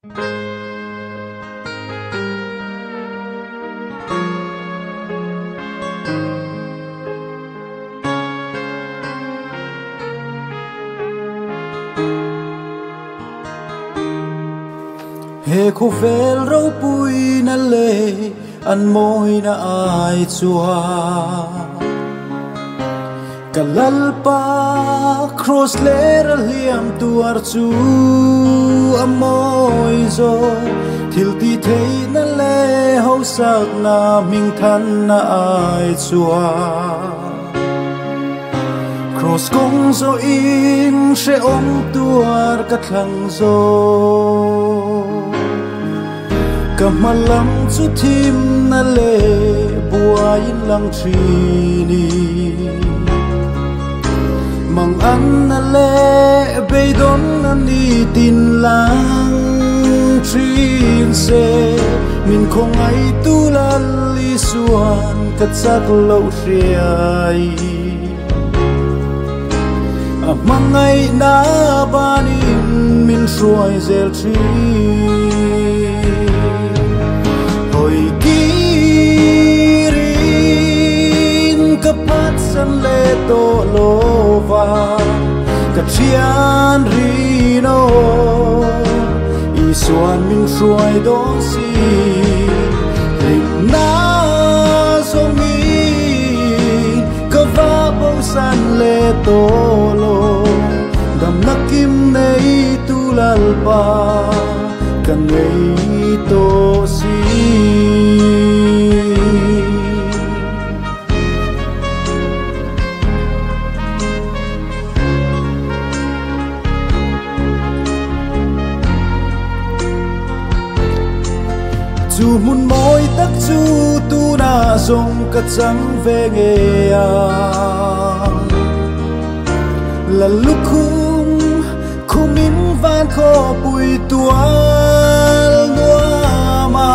he khu vel rau pui na le an moi na ai chua kalalpa cross le ra liam tuar chu amoi zo thil ti thei na le ho sak na ming than na ai chua cross kong zo in she om tuar ka thlang zo kamalam chu thim na le buain lang thrini mang an na le beidon na ni tin lang trin se min khong ai tu lan li suan ka chak lo riai mang ai na banin min suai zel tri hoi kirin kapat san le to lova kachian rino isuan min suai don si ring na so mi kava bo san le to lo dam nakim nei tu lalpa kan nei to si chu mun moi tak chu tu na song ka chang ve nge a la lukum kumin van kho pui tual nuama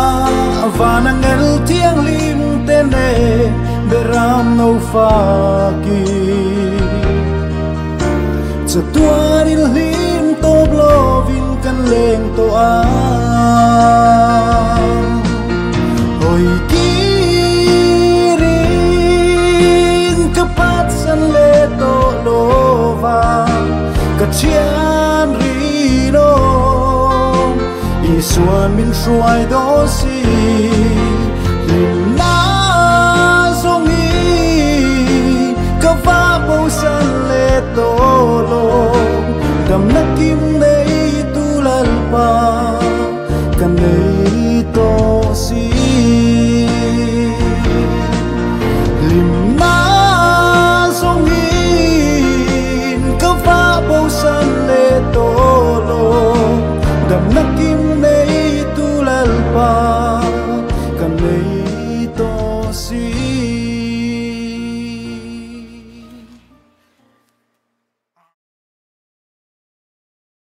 vanangel tiang lim tene beram no fa ki chatuaril lim to blovin kan leng to a hoi kirin kapat san le to lova kachian rino isuan min suai do si lim na